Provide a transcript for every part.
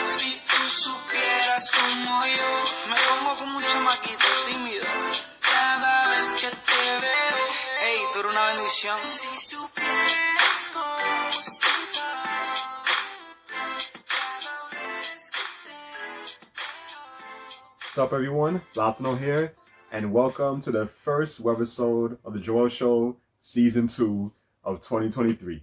Si tú supieras como yo me pongo como un chamaquito tímido cada vez que te veo. Ey, tú eres una bendición. Si supieras cómo siento cada vez que te veo. What's up, everyone? Platano here, and welcome to the first webisode of the Jowell Show, Season 2 of 2023.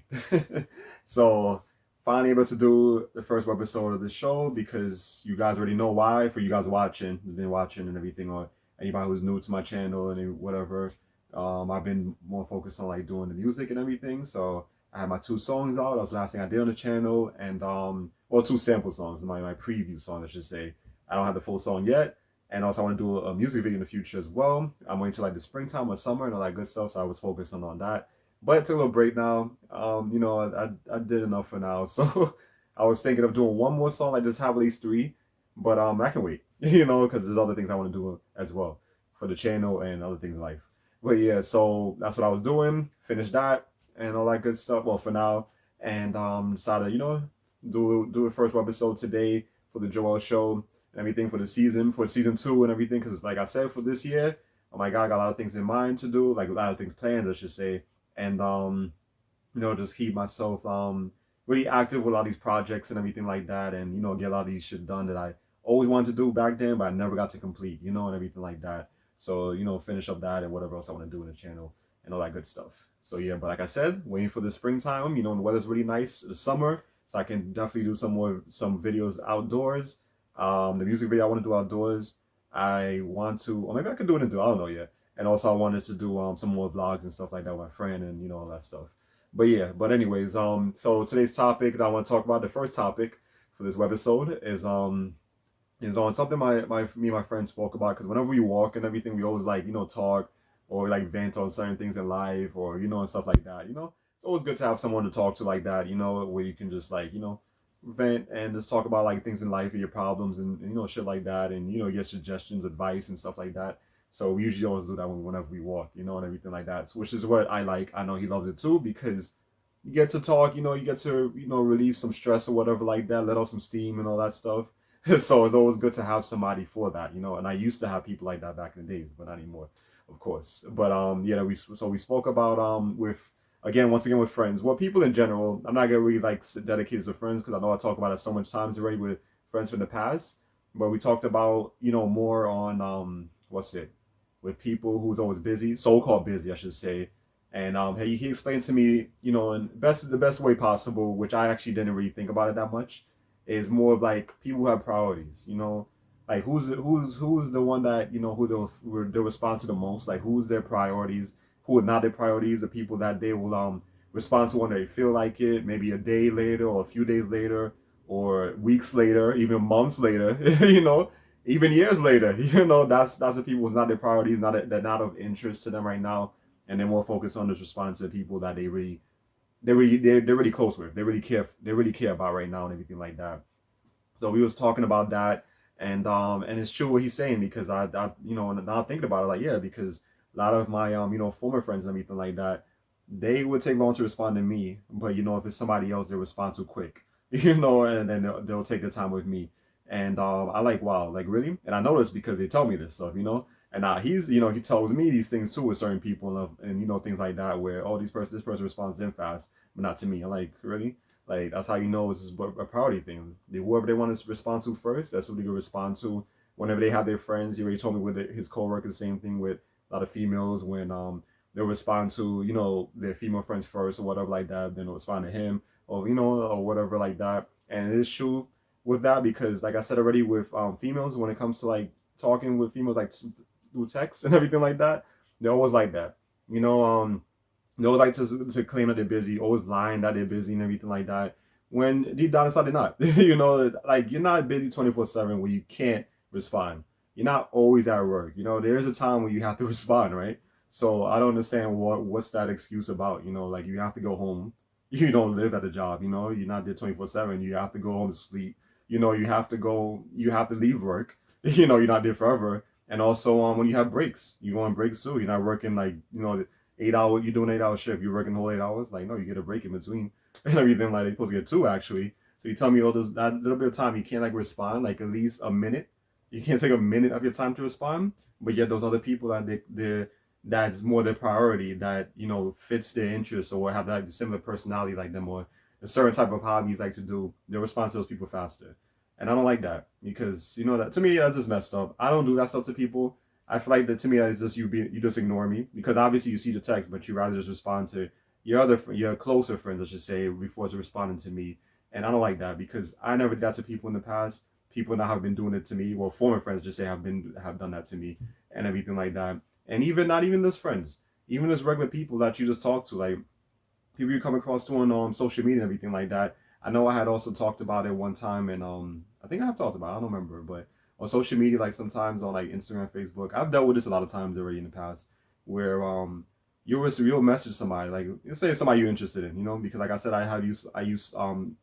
So, finally able to do the first webisode of the show because you guys already know why. For you guys watching, who've been watching and everything, or anybody who's new to my channel and whatever, I've been more focused on like doing the music and everything. So, I had my 2 songs out. That was the last thing I did on the channel, and well, 2 sample songs, my preview song, I should say. I don't have the full song yet. And also I want to do a music video in the future as well. I'm waiting till like the springtime or summer and all that good stuff. So I was focusing on that. But it took a little break now. I did enough for now. So I was thinking of doing one more song. I just have at least 3. But I can wait, because there's other things I want to do as well for the channel and other things in life. But yeah, so that's what I was doing. Finished that and all that good stuff. Well, for now. And decided, do the first episode today for the Jowell Show. Everything for the season 2 and everything, because like I said, for this year, oh my god, I got a lot of things in mind to do, like a lot of things planned, I should say, and just keep myself really active with all these projects and everything like that, and get a lot of these shit done that I always wanted to do back then but I never got to complete, and everything like that. So finish up that and whatever else I want to do in the channel and all that good stuff. So yeah, but like I said, waiting for the springtime, the weather's really nice, the summer, so I can definitely do some videos outdoors. The music video I want to do outdoors, I want to, or maybe I could do it indoors, I don't know yet. And also I wanted to do some more vlogs and stuff like that with my friend and all that stuff. But yeah, but anyways, so today's topic that I want to talk about, the first topic for this webisode is on something me and my friend spoke about, because whenever we walk and everything, we always like talk or like vent on certain things in life, or and stuff like that. It's always good to have someone to talk to like that, where you can just like vent and just talk about like things in life and your problems and shit like that, and get suggestions, advice and stuff like that. So we usually always do that whenever we walk, and everything like that, which is what I like. I know he loves it too, because you get to talk, you get to relieve some stress or whatever like that, let off some steam and all that stuff. So it's always good to have somebody for that, and I used to have people like that back in the days, but not anymore, of course. But yeah, we spoke about once again with friends, well, people in general. I'm not gonna really like dedicate to friends, because I know I talk about it so much times already with friends from the past. But we talked about more on with people who's always busy, so-called busy, I should say. And he explained to me, in the best way possible, which I actually didn't really think about it that much, is more of like people who have priorities. Like who's the one that who they'll respond to the most, like who's their priorities, who are not their priorities, the people that they will respond to when they feel like it, maybe a day later or a few days later or weeks later, even months later, even years later. That's the people who's not their priorities, they're not of interest to them right now, and they're more focused on just responding to the people that they're really close with, they really care about right now and everything like that. So we was talking about that, and it's true what he's saying, because I now thinking about it, like, yeah, because a lot of my former friends and everything like that, they would take long to respond to me, but if it's somebody else, they'll respond too quick, and then they'll take the time with me. And I like, wow, like really? And I know this because they tell me this stuff, and he's he tells me these things too with certain people, and things like that, where this person responds in fast, but not to me. I'm like, really? Like, that's how it's a priority thing. Whoever they want to respond to first, that's what they can respond to whenever they have their friends. He already told me with his coworkers, the same thing with a lot of females, when they'll respond to their female friends first or whatever like that, then they'll respond to him, or or whatever like that. And it is true with that, because like I said already, with females, when it comes to like talking with females like through text and everything like that, they're always like that. They always like to claim that they're busy, always lying that they're busy and everything like that, when deep down inside they're not. Like, you're not busy 24/7 where you can't respond. You're not always at work. There's a time when you have to respond, right? So I don't understand what's that excuse about. Like, you have to go home. You don't live at a job. You're not there 24/7. You have to go home to sleep. You have to leave work. You're not there forever. And also when you have breaks, you go on breaks too. You're not working like 8 hour. You're doing 8 hour shift. You're working the whole 8 hours. Like, no, you get a break in between and everything. Like, you're supposed to get 2 actually. So you tell me all this that little bit of time you can't like respond, like at least a minute. You can't take a minute of your time to respond, but yet those other people that that's more their priority, that fits their interests or have like a similar personality like them, or a certain type of hobbies like to do, they'll respond to those people faster. And I don't like that, because that to me that's just messed up. I don't do that stuff to people. I feel like that to me is just you just ignore me, because obviously you see the text, but you rather just respond to your closer friends, let's just say, before it's responding to me. And I don't like that, because I never did that to people in the past. People now have been doing it to me. Well, former friends just say have done that to me and everything like that. And even not even just friends, even just regular people that you just talk to, like people you come across to on social media and everything like that. I know I had also talked about it one time, and I think I have talked about it, I don't remember, but on social media, like sometimes on like Instagram, Facebook, I've dealt with this a lot of times already in the past, where you'll message somebody, like let's say somebody you're interested in, because like I said, I use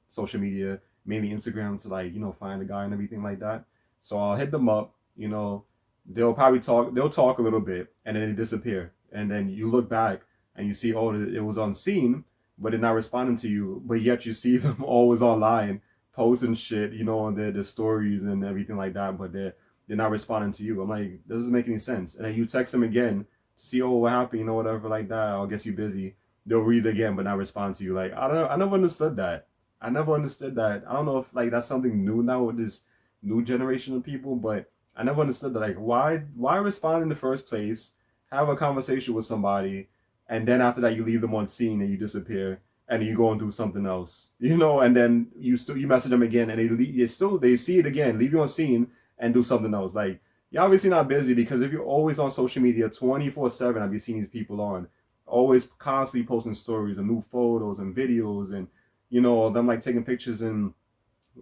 social media, mainly Instagram, to like find a guy and everything like that. So I'll hit them up, they'll talk a little bit, and then they disappear, and then you look back and you see, oh, it was unseen, but they're not responding to you, but yet you see them always online posting shit, on their stories and everything like that, but they're not responding to you. I'm like, that doesn't make any sense. And then you text them again to see, oh, what happened, whatever like that. I guess you're busy. They'll read it again, but not respond to you. Like, I never understood that. I never understood that. I don't know if like that's something new now with this new generation of people, but I never understood that. Like, why respond in the first place? Have a conversation with somebody, and then after that you leave them on scene and you disappear, and you go and do something else, and then you message them again, and they see it again, leave you on scene and do something else. Like, you're obviously not busy, because if you're always on social media 24/7, I've been seeing these people always constantly posting stories and new photos and videos, and them like taking pictures and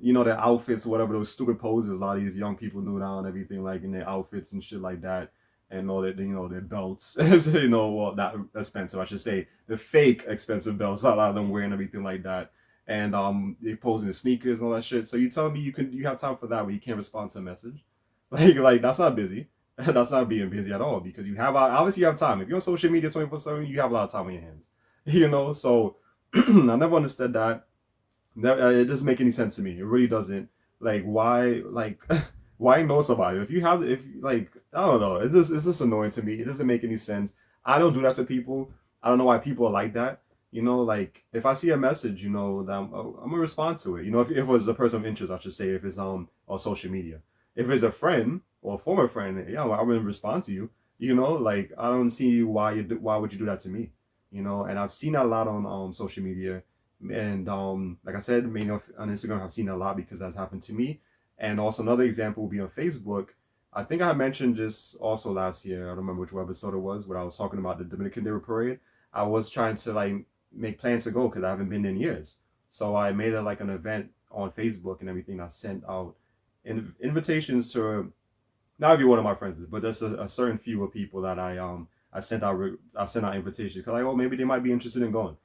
their outfits or whatever, those stupid poses a lot of these young people do now and everything, like in their outfits and shit like that, and all that, their belts, well, not expensive, I should say, the fake expensive belts, a lot of them wearing everything like that, and they posing the sneakers and all that shit. So you tell me you have time for that, where you can't respond to a message? Like that's not busy. That's not being busy at all, because you have obviously you have time. If you're on social media 24/7, you have a lot of time on your hands, So I never understood that. It doesn't make any sense to me. It really doesn't. Like, why, why know somebody? If like, I don't know. It's just annoying to me. It doesn't make any sense. I don't do that to people. I don't know why people are like that. Like if I see a message, that I'm gonna respond to it. If it was a person of interest, I should say, if it's on social media. If it's a friend or a former friend, yeah, I'm gonna respond to you. Like, I don't see why would you do that to me? And I've seen that a lot on social media. And like I said, mainly on Instagram, I've seen a lot because that's happened to me. And also another example would be on Facebook. I think I mentioned this also last year. I don't remember which episode it was, where I was talking about the Dominican Day Parade. I was trying to like make plans to go, because I haven't been in years. So I made like an event on Facebook and everything. I sent out invitations to not every one of my friends, but there's a certain few of people that I sent out invitations, because like, oh, maybe they might be interested in going.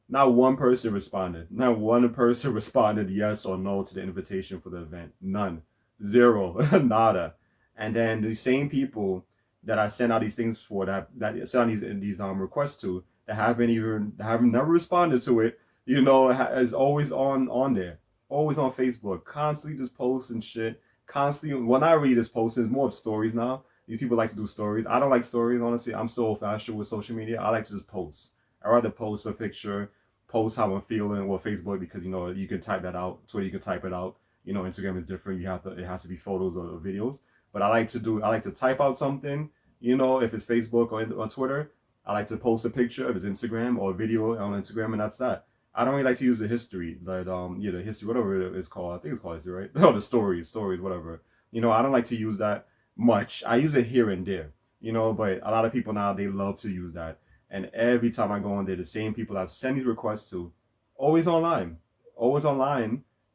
Not one person responded. Not one person responded yes or no to the invitation for the event. None. Zero. Nada. And then the same people that I sent out these things for, that sent out these requests to, that have never responded to it, is always on there. Always on Facebook. Constantly just posting shit. Constantly, when I read this post, it's more of stories now. These people like to do stories. I don't like stories, honestly. I'm so old-fashioned with social media. I like to just post. I rather post a picture, post how I'm feeling, or Facebook, because you can type that out. Twitter, you can type it out. Instagram is different. It has to be photos or videos. But I like to type out something. If it's Facebook or on Twitter, I like to post a picture. If it's Instagram or a video on Instagram, and that's that. I don't really like to use the history, but the history, whatever it's called. I think it's called history, right? Oh, the stories, whatever. I don't like to use that much. I use it here and there, but a lot of people now, they love to use that. And every time I go on there, the same people I've sent these requests to, always online,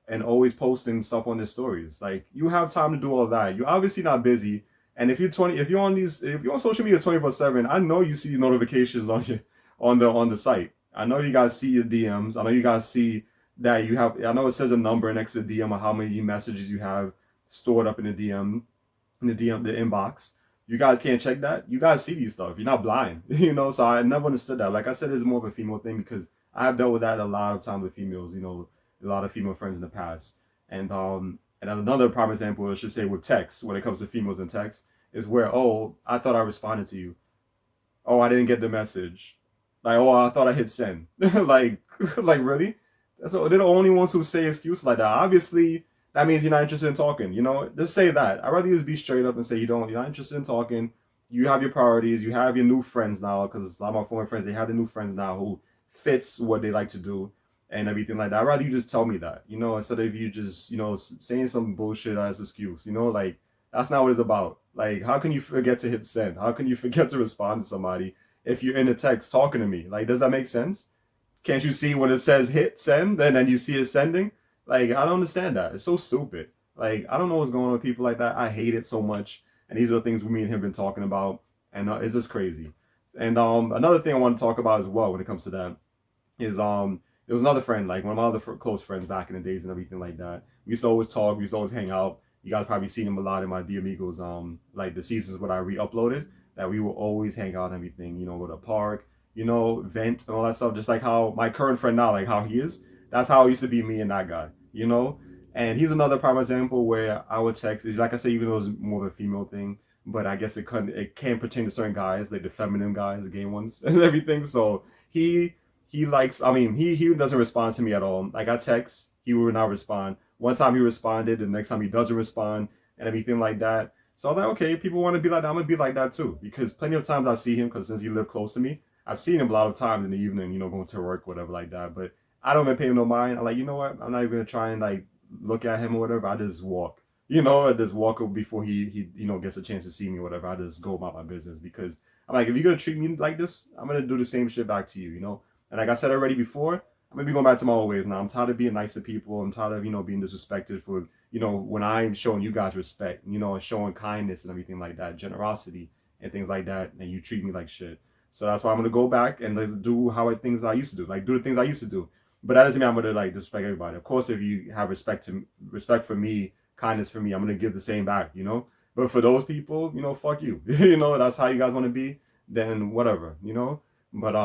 and always posting stuff on their stories. Like, you have time to do all that. You're obviously not busy. And if you're on social media 24/7, I know you see notifications on the site. I know you guys see your DMs. I know you guys see that you have. I know it says a number next to the DM of how many messages you have stored up in the DM, the inbox. You guys can't check that. You guys see these stuff. You're not blind, So I never understood that. Like I said, it's more of a female thing, because I have dealt with that a lot of times with females. a lot of female friends in the past. And another prime example, I should say, with text, when it comes to females in text, is where, oh, I thought I responded to you. Oh, I didn't get the message. Like, oh, I thought I hit send. like, like really? So they're the only ones who say excuses like that. Obviously, that means you're not interested in talking. You know, just say that. I'd rather just be straight up and say you're not interested in talking. You have your priorities. You have your new friends now, because a lot of my former friends, they have the new friends now who fits what they like to do and everything like that. I'd rather you just tell me that, you know, instead of you just, you know, saying some bullshit as excuse, you know, like, that's not what it's about. Like, how can you forget to hit send? How can you forget to respond to somebody if you're in the text talking to me? Like, does that make sense? Can't you see when it says hit send and then you see it sending? Like, I don't understand that. It's so stupid. Like, I don't know what's going on with people like that. I hate it so much. And these are the things me and him been talking about. And it's just crazy. And another thing I want to talk about as well when it comes to that is there was another friend, like one of my other close friends back in the days and everything like that. We used to always talk. We used to always hang out. You guys probably seen him a lot in my Dear Amigos, like the seasons when I re-uploaded, that we will always hang out and everything, you know, go to the park, you know, vent and all that stuff. Just like how my current friend now, like how he is, that's how it used to be me and that guy, you know? And he's another prime example where I would text, is like I say, even though it's more of a female thing, but I guess it can pertain to certain guys, like the feminine guys, the gay ones and everything. So he likes, I mean, he doesn't respond to me at all. Like I text, he will not respond. One time he responded, the next time he doesn't respond and everything like that. So I'm like, okay, people want to be like that, I'm gonna be like that too. Because plenty of times I see him, because since he lived close to me, I've seen him a lot of times in the evening, you know, going to work, whatever like that. But I don't even pay him no mind. I'm like, you know what? I'm not even gonna try and like look at him or whatever. I just walk. You know, I just walk before he you know, gets a chance to see me or whatever. I just go about my business, because I'm like, if you're gonna treat me like this, I'm gonna do the same shit back to you, you know? And like I said already before, I'm gonna be going back to my old ways now. I'm tired of being nice to people. I'm tired of, you know, being disrespected for, you know, when I'm showing you guys respect, you know, and showing kindness and everything like that, generosity and things like that, and you treat me like shit. So that's why I'm gonna go back and let's do things I used to do, like do the things I used to do. But that doesn't mean I'm gonna like disrespect everybody. Of course, if you have respect for me, kindness for me, I'm gonna give the same back, you know. But for those people, you know, fuck you. You know, that's how you guys want to be. Then whatever, you know. But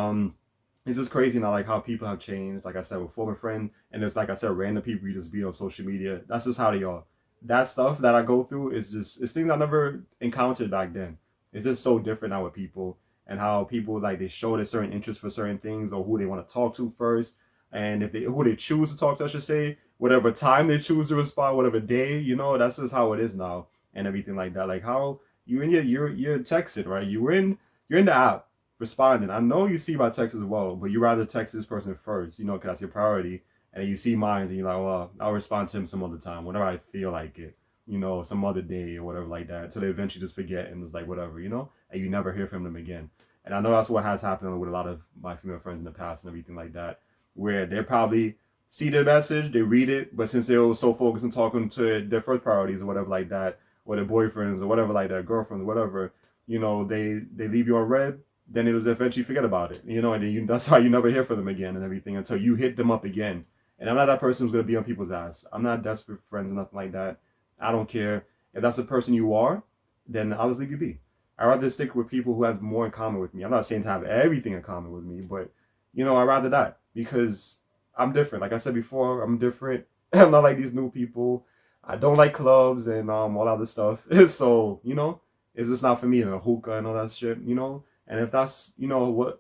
it's just crazy now, like how people have changed. Like I said, with former friend, and there's, like I said, random people you just be on social media. That's just how they are. That stuff that I go through is it's things I never encountered back then. It's just so different now with people, and how people, like, they show their certain interest for certain things, or who they want to talk to first, and if they who they choose to talk to, I should say, whatever time they choose to respond, whatever day, you know, that's just how it is now, and everything like that. Like how you in you're texted, right? You're in the app responding. I know you see my text as well, but you rather text this person first, you know, because that's your priority. And you see mine, and you're like, well, I'll respond to him some other time, whenever I feel like it, you know, some other day or whatever like that. Until they eventually just forget and it's like, whatever, you know, and you never hear from them again. And I know that's what has happened with a lot of my female friends in the past and everything like that, where they probably see the message, they read it, but since they were so focused on talking to their first priorities or whatever like that, or their boyfriends or whatever like that, girlfriends, whatever, you know, they leave you on red, then it'll eventually forget about it, you know, and then that's how you never hear from them again and everything until you hit them up again. And I'm not that person who's going to be on people's ass. I'm not desperate for friends or nothing like that. I don't care. If that's the person you are, then I'll just leave you be. I'd rather stick with people who has more in common with me. I'm not saying to have everything in common with me, but, you know, I'd rather that, because I'm different. Like I said before, I'm different. I'm not like these new people. I don't like clubs and all other stuff. So, you know, it's just not for me, and a hookah and all that shit, you know. And if that's, you know,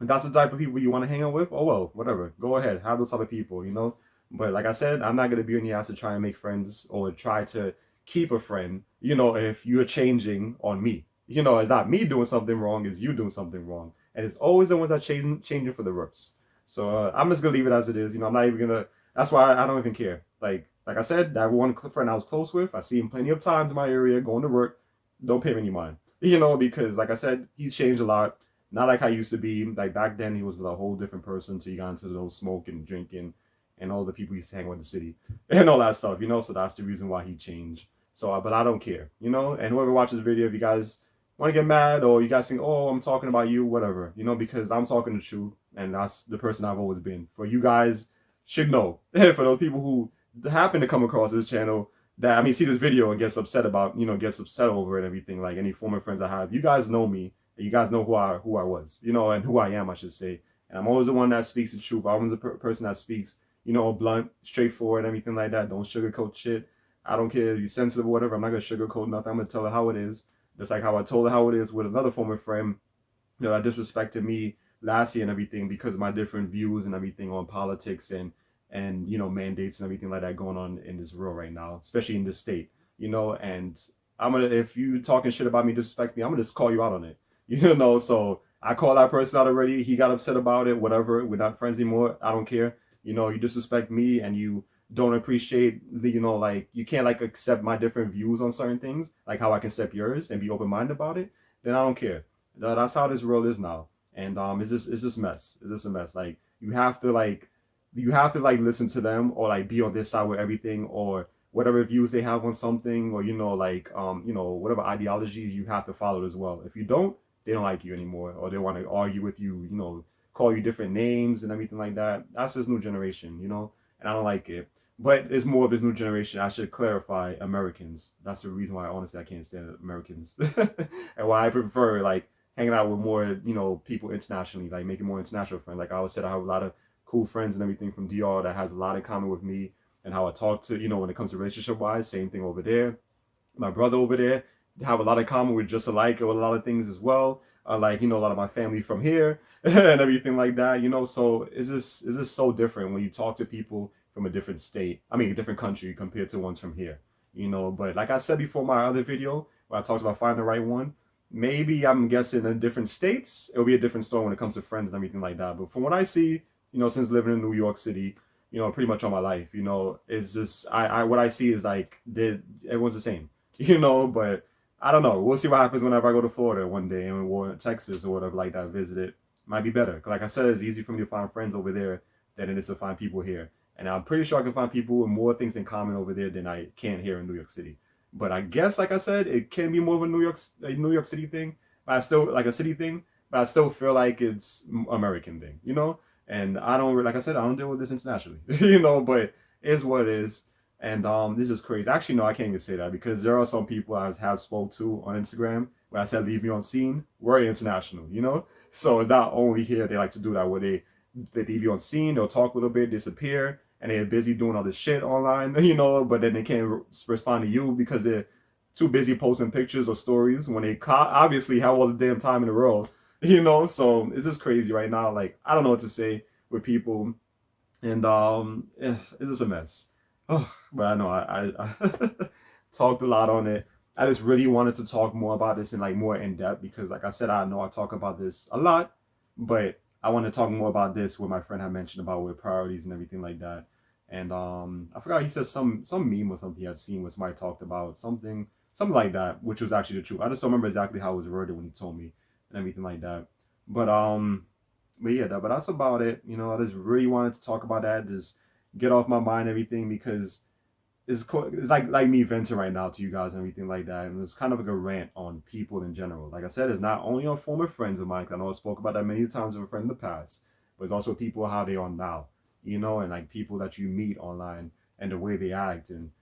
if that's the type of people you want to hang out with, oh well, whatever. Go ahead, have those type of people, you know. But like I said, I'm not gonna be on the ass to try and make friends or try to keep a friend, you know, if you're changing on me. You know, it's not me doing something wrong, it's you doing something wrong. And it's always the ones that changing for the worse. So I'm just gonna leave it as it is. You know, I'm not even gonna. That's why I don't even care. Like I said, that one friend I was close with, I see him plenty of times in my area going to work. Don't pay me any mind. You know, because like I said, he's changed a lot. Not like I used to be. Like back then, he was a whole different person. So he got into those smoking, drinking, and all the people he used to hang with in the city and all that stuff. You know, so that's the reason why he changed. So, but I don't care. You know, and whoever watches the video, if you guys want to get mad or you guys think, oh, I'm talking about you, whatever. You know, because I'm talking the truth, and that's the person I've always been. For you guys should know. For those people who happen to come across this channel, that, I mean, see this video and gets upset about, you know, gets upset over it and everything, like any former friends I have, you guys know me, and you guys know who I was, you know, and who I am, I should say. And I'm always the one that speaks the truth. I'm always the person that speaks, blunt, straightforward, everything like that. Don't sugarcoat shit. I don't care if you're sensitive or whatever. I'm not gonna sugarcoat nothing. I'm gonna tell her how it is. Just like how I told her how it is with another former friend, that disrespected me last year and everything because of my different views and everything on politics and mandates and everything like that going on in this world right now, especially in this state. And I'm gonna, if you talking shit about me, disrespect me, I'm gonna just call you out on it. So I called that person out already. He got upset about it. Whatever. We're not friends anymore. I don't care. You disrespect me and you don't appreciate like you can't like accept my different views on certain things, like how I can accept yours and be open minded about it. Then I don't care. That's how this world is now. And it's just mess. It's just a mess. Like you have to listen to them or like be on this side with everything or whatever views they have on something or whatever ideologies you have to follow as well. If you don't, they don't like you anymore or they want to argue with you, call you different names and everything like that. That's this new generation, and I don't like it. But it's more of this new generation. I should clarify Americans. That's the reason why honestly I can't stand Americans and why I prefer like hanging out with more, people internationally, like making more international friends. Like I always said, I have a lot of cool friends and everything from DR that has a lot in common with me and how I talk to, when it comes to relationship wise, same thing over there. My brother over there have a lot in common with just alike with a lot of things as well. Like, a lot of my family from here and everything like that, so is this so different when you talk to people from a different state, I mean, a different country compared to ones from here, but like I said before my other video, where I talked about finding the right one, maybe I'm guessing in different states, it'll be a different story when it comes to friends and everything like that. But from what I see, since living in New York City, pretty much all my life, it's just, I what I see is like, everyone's the same, but I don't know. We'll see what happens whenever I go to Florida one day or Texas or whatever like that, visit it. Might be better. Cause like I said, it's easy for me to find friends over there than it is to find people here. And I'm pretty sure I can find people with more things in common over there than I can here in New York City. But I guess, like I said, it can be more of a New York City thing, but I still like a city thing. But I still feel like it's American thing. And I don't, like I said, I don't deal with this internationally, But it is what it is. And this is crazy. Actually, no, I can't even say that because there are some people I have spoke to on Instagram where I said leave me on scene. We're international. So it's not only here they like to do that where they leave you on scene, they'll talk a little bit, disappear, and they're busy doing all this shit online, but then they can't respond to you because they're too busy posting pictures or stories when they obviously have all the damn time in the world, So it's just crazy right now. Like I don't know what to say with people, and it's just a mess. Oh, but I know I talked a lot on it. I just really wanted to talk more about this and like more in depth because, like I said, I know I talk about this a lot, but I want to talk more about this what my friend had mentioned about with priorities and everything like that. And I forgot he said some meme or something he had seen where somebody talked about something like that, which was actually the truth. I just don't remember exactly how it was worded when he told me and everything like that. But yeah, but that's about it. I just really wanted to talk about that, just get off my mind everything because it's like me venting right now to you guys and everything like that. And it's kind of like a rant on people in general. Like I said, it's not only on former friends of mine. I know I spoke about that many times with friends in the past, but it's also people how they are now, and like people that you meet online and the way they act and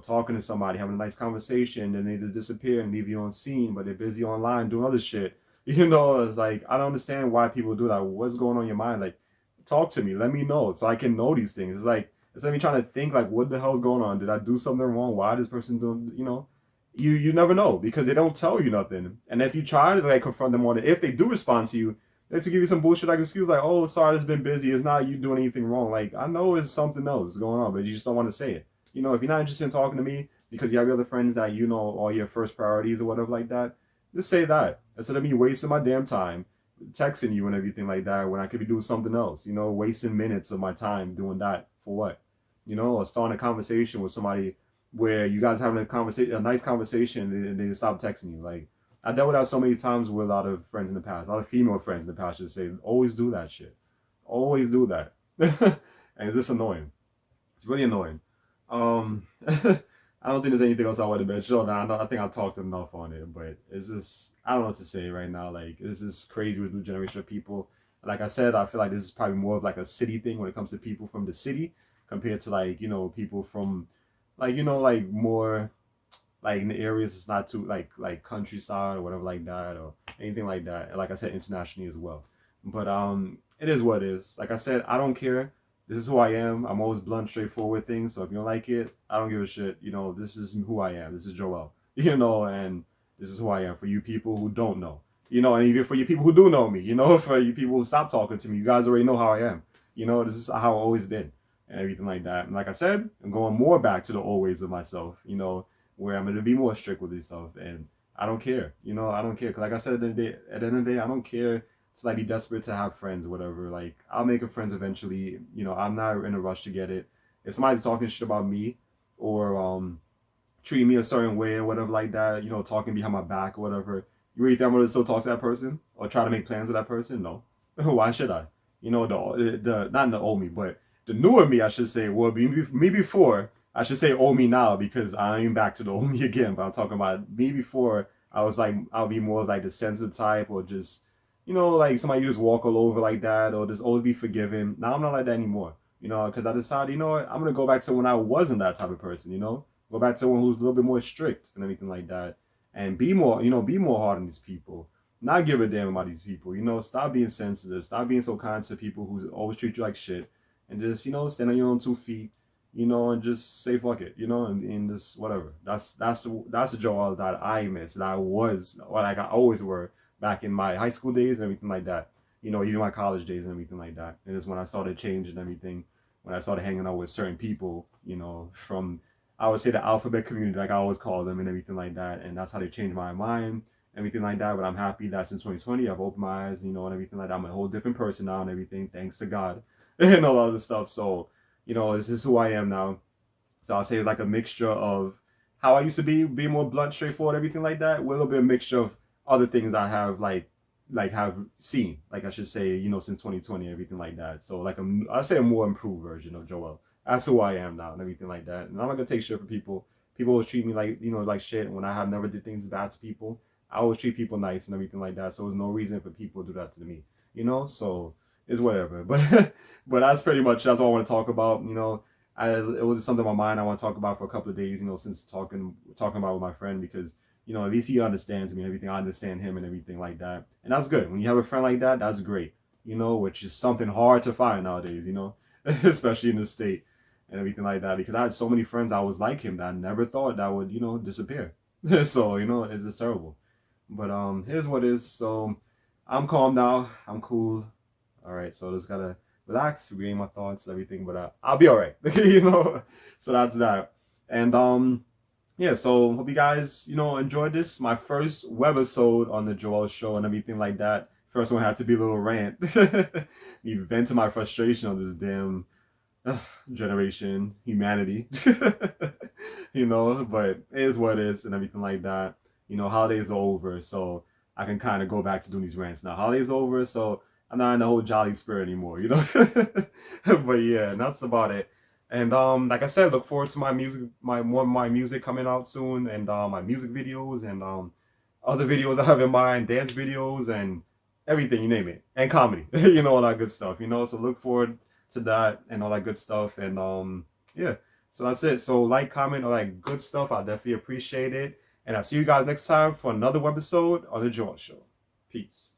talking to somebody, having a nice conversation, and they just disappear and leave you on scene, but they're busy online doing other shit. It's like I don't understand why people do that. What's going on in your mind? Like, talk to me, let me know so I can know these things. It's like instead of me trying to think like what the hell's going on, did I do something wrong, why this person doing, you never know because they don't tell you nothing. And if you try to like confront them on it, if they do respond to you, they have to give you some bullshit like excuse like, oh sorry, it's been busy, it's not you doing anything wrong. Like I know it's something else going on, but you just don't want to say it. If you're not interested in talking to me because you have other friends that are your first priorities or whatever like that, just say that instead of me wasting my damn time texting you and everything like that when I could be doing something else, wasting minutes of my time doing that for what? Or starting a conversation with somebody where you guys having a nice conversation, and they stop texting you. Like I dealt with that so many times with a lot of friends in the past, a lot of female friends in the past. Just say, always do that shit, always do that, and it's just annoying. It's really annoying. I don't think there's anything else I want to mention. I think I talked enough on it, but it's just I don't know what to say right now. Like this is crazy with new generation of people. Like I said, I feel like this is probably more of like a city thing when it comes to people from the city compared to like people from like more like in the areas it's not too like countryside or whatever like that or anything like that. And like I said, internationally as well. But it is what it is. Like I said, I don't care. this is who I am. I'm always blunt, straightforward with things. So if you don't like it, I don't give a shit. You know, this is who I am. This is Jowell. You know, and this is who I am for you people who don't know. You know, and even for you people who do know me, you know, for you people who stop talking to me, you guys already know how I am. You know, this is how I've always been and everything like that. And like I said, I'm going more back to the old ways of myself, you know, where I'm going to be more strict with this stuff. And I don't care, you know, I don't care. Cause like I said, at the end of the day, I don't care to like be desperate to have friends, whatever. Like I'll make a friends eventually. You know, I'm not in a rush to get it. If somebody's talking shit about me or treating me a certain way or whatever like that, you know, talking behind my back or whatever, you really think I'm gonna still talk to that person or try to make plans with that person? No. Why should I? You know, the not the old me, but the newer me, I should say, well, me before, I should say old me now because I ain't back to the old me again. But I'm talking about me before. I was like, I'll be more like the sensitive type or just, you know, like somebody you just walk all over like that or just always be forgiving. Now I'm not like that anymore, you know, because I decided, you know what, I'm gonna go back to when I wasn't that type of person, you know, go back to one who's a little bit more strict and everything like that, and be more, you know, be more hard on these people. Not give a damn about these people, you know. Stop being sensitive. Stop being so kind to people who always treat you like shit, and just, you know, stand on your own 2 feet, you know, and just say fuck it, you know, and just whatever. That's the Joel that I miss, that I was, or like I always were back in my high school days and everything like that. You know, even my college days and everything like that. And it's when I started changing everything, when I started hanging out with certain people, you know, from, I would say, the alphabet community, like I always call them and everything like that. And that's how they changed my mind, everything like that. But I'm happy that since 2020, I've opened my eyes, you know, and everything like that. I'm a whole different person now and everything, thanks to God and all other stuff. So, you know, this is who I am now. So I'll say it's like a mixture of how I used to be more blunt, straightforward, everything like that, with a little bit of mixture of other things I have like have seen, like I should say, you know, since 2020, everything like that. So like I'd say a more improved version of Joel. That's who I am now and everything like that. And I'm not gonna take shit for people. People always treat me like, you know, like shit when I have never did things bad to people. I always treat people nice and everything like that. So there's no reason for people to do that to me, you know. So it's whatever. But that's pretty much that's all I want to talk about. You know, it was something on my mind I want to talk about for a couple of days. You know, since talking about with my friend because, you know, at least he understands me and everything. I understand him and everything like that. And that's good. When you have a friend like that, that's great. You know, which is something hard to find nowadays, you know, especially in the state and everything like that. Because I had so many friends I was like him that I never thought that would, you know, disappear. So, you know, it's just terrible. But here's what is. So I'm calm now. I'm cool. All right. So just gotta relax, regain my thoughts, everything. But I'll be all right. You know. So that's that. And yeah, so hope you guys, you know, enjoyed this. My first webisode on the Jowell Show and everything like that. First one had to be a little rant. Me venting my frustration on this damn generation, humanity. You know, but it is what it is and everything like that. You know, holidays are over, so I can kind of go back to doing these rants now. Holidays are over, so I'm not in the whole jolly spirit anymore, you know. But yeah, that's about it. And like I said, look forward to my music, more of my music coming out soon, and my music videos and other videos I have in mind, dance videos and everything, you name it, and comedy, you know, all that good stuff, you know. So look forward to that and all that good stuff, and yeah. So that's it. So like, comment, all that good stuff. I definitely appreciate it, and I'll see you guys next time for another webisode on the Jowell Show. Peace.